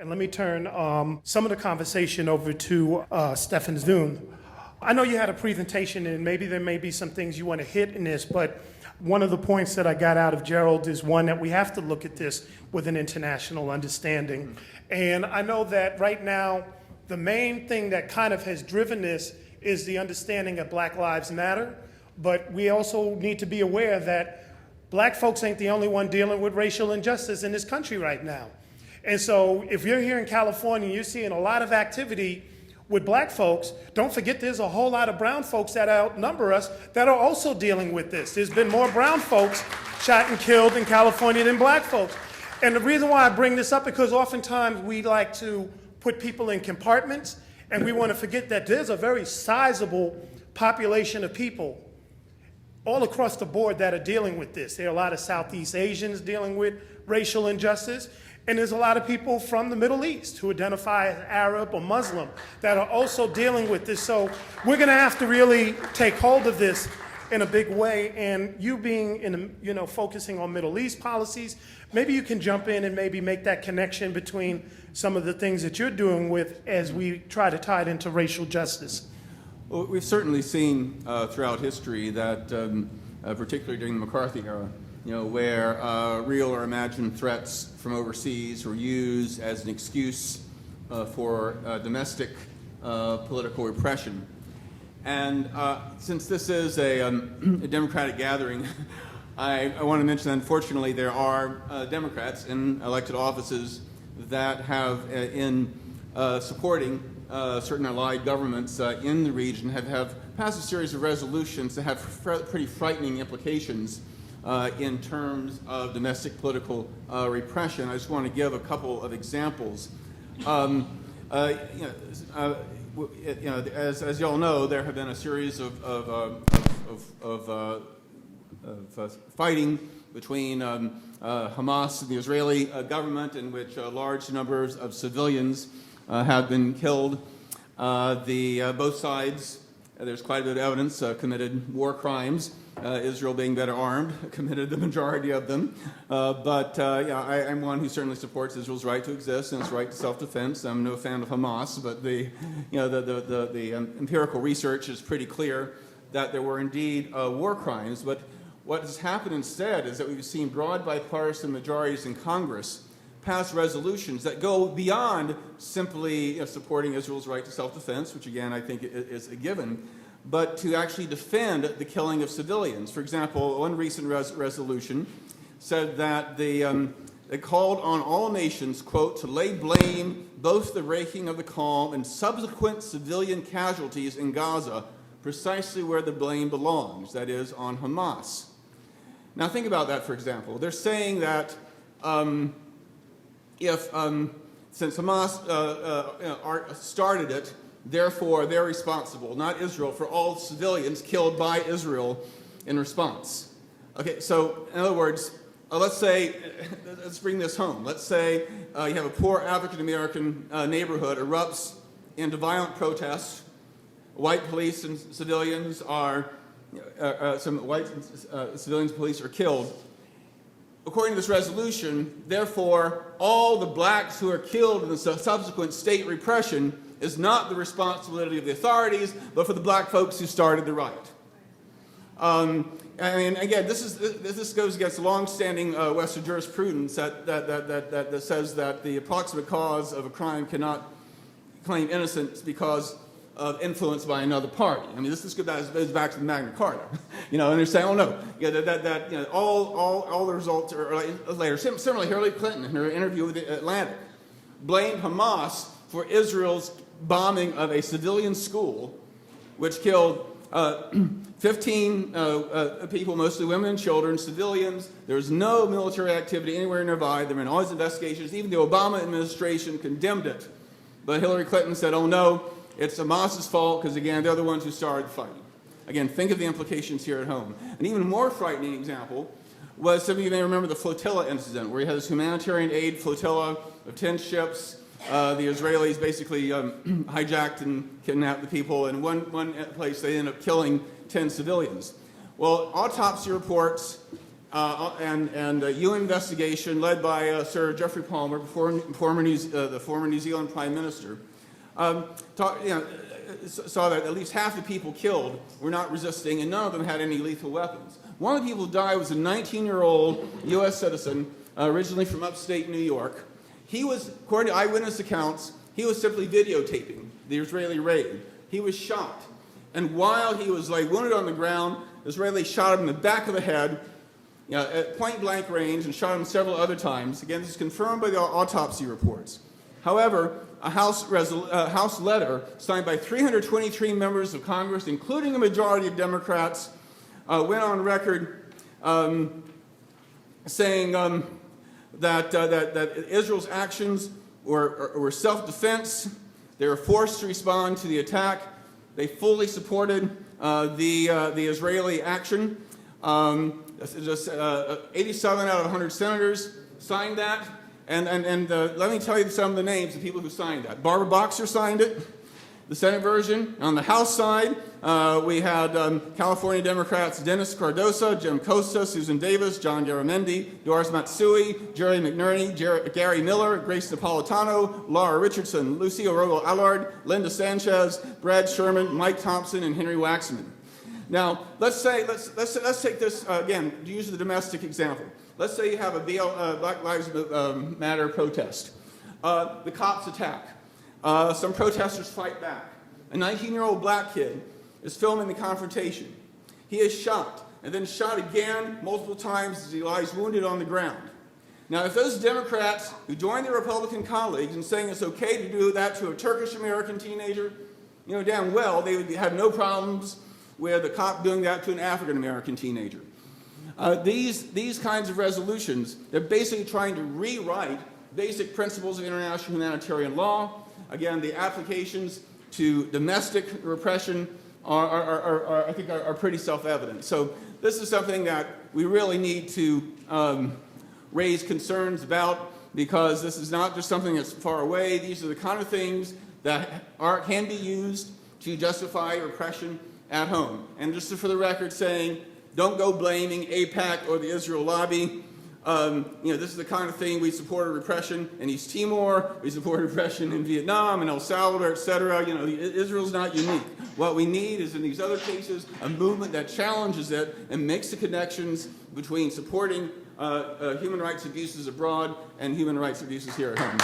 And let me turn some of the conversation over to Stefan Zune. I know you had a presentation, and maybe there may be some things you want to hit in this, but one of the points that I got out of Gerald is one that we have to look at this with an international understanding. And I know that right now, the main thing that kind of has driven this is the understanding that Black Lives Matter, but we also need to be aware that Black folks ain't the only one dealing with racial injustice in this country right now. And so if you're here in California, you're seeing a lot of activity with Black folks. Don't forget there's a whole lot of brown folks that outnumber us that are also dealing with this. There's been more brown folks shot and killed in California than Black folks. And the reason why I bring this up is because oftentimes we like to put people in compartments, and we want to forget that there's a very sizable population of people all across the board that are dealing with this. There are a lot of Southeast Asians dealing with racial injustice, and there's a lot of people from the Middle East who identify as Arab or Muslim that are also dealing with this. So we're going to have to really take hold of this in a big way. And you being focusing on Middle East policies, maybe you can jump in and maybe make that connection between some of the things that you're doing with as we try to tie it into racial justice. Well, we've certainly seen throughout history that, particularly during the McCarthy era, where real or imagined threats from overseas were used as an excuse for domestic political repression. And since this is a Democratic gathering, I want to mention that unfortunately there are Democrats in elected offices that have, in supporting certain allied governments in the region, have passed a series of resolutions that have pretty frightening implications in terms of domestic political repression. I just want to give a couple of examples. As you all know, there have been a series of fighting between Hamas and the Israeli government, in which large numbers of civilians have been killed. Both sides, there's quite a bit of evidence, committed war crimes. Israel, being better armed, committed the majority of them. I'm one who certainly supports Israel's right to exist and its right to self-defense. I'm no fan of Hamas, but the empirical research is pretty clear that there were indeed war crimes. But what has happened instead is that we've seen broad bipartisan majorities in Congress pass resolutions that go beyond simply supporting Israel's right to self-defense, which again I think is a given, but to actually defend the killing of civilians. For example, one recent resolution said that it called on all nations, quote, to lay blame both the raking of the calm and subsequent civilian casualties in Gaza precisely where the blame belongs, that is, on Hamas. Now think about that, for example. They're saying that since Hamas started it, therefore they're responsible, not Israel, for all civilians killed by Israel in response. Okay, so in other words, let's bring this home. Let's say you have a poor African-American neighborhood erupts into violent protests. White police and civilians police are killed. According to this resolution, therefore, all the blacks who are killed in the subsequent state repression is not the responsibility of the authorities, but for the black folks who started the riot. Again, this goes against long-standing Western jurisprudence that says that the approximate cause of a crime cannot claim innocence because of influence by another party. I mean, this goes back to the Magna Carta, and they're saying, oh no, all the results are later. Similarly, Hillary Clinton, in her interview with the Atlantic, blamed Hamas for Israel's bombing of a civilian school, which killed 15 people, mostly women and children, civilians. There was no military activity anywhere nearby. There were all these investigations. Even the Obama administration condemned it. But Hillary Clinton said, oh no, it's Hamas's fault because, again, they're the ones who started the fighting. Again, think of the implications here at home. An even more frightening example was, some of you may remember the flotilla incident, where you had this humanitarian aid flotilla of 10 ships. The Israelis basically hijacked and kidnapped the people. In one place, they ended up killing 10 civilians. Well, autopsy reports and a UN investigation led by Sir Geoffrey Palmer, the former New Zealand Prime Minister, saw that at least half the people killed were not resisting, and none of them had any lethal weapons. One of the people who died was a 19-year-old U.S. citizen, originally from upstate New York. He was, according to eyewitness accounts, he was simply videotaping the Israeli raid. He was shot, and while he was wounded on the ground, the Israeli shot him in the back of the head, at point-blank range, and shot him several other times. Again, this is confirmed by the autopsy reports. However, a House letter signed by 323 members of Congress, including a majority of Democrats, went on record saying that Israel's actions were self-defense. They were forced to respond to the attack. They fully supported the Israeli action. 87 out of 100 senators signed that. And let me tell you some of the names of people who signed that. Barbara Boxer signed it, the Senate version. On the House side, we had California Democrats Dennis Cardoza, Jim Costa, Susan Davis, John Garamendi, Doris Matsui, Jerry McNerney, Gary Miller, Grace Napolitano, Laura Richardson, Lucy Orogo Allard, Linda Sanchez, Brad Sherman, Mike Thompson, and Henry Waxman. Now, let's take this again to use the domestic example. Let's say you have a Black Lives Matter protest. The cops attack. Some protesters fight back. A 19-year-old black kid is filming the confrontation. He is shot, and then shot again multiple times as he lies wounded on the ground. Now, if those Democrats who join their Republican colleagues in saying it's okay to do that to a Turkish-American teenager, damn well they would have no problems with a cop doing that to an African-American teenager. These kinds of resolutions, they're basically trying to rewrite basic principles of international humanitarian law. Again, the applications to domestic repression I think are pretty self-evident. So this is something that we really need to raise concerns about, because this is not just something that's far away. These are the kind of things that can be used to justify repression at home. And just for the record saying, don't go blaming AIPAC or the Israel lobby. This is the kind of thing we supported repression in East Timor, we supported repression in Vietnam and El Salvador, etc. Israel's not unique. What we need is, in these other cases, a movement that challenges it and makes the connections between supporting human rights abuses abroad and human rights abuses here at home.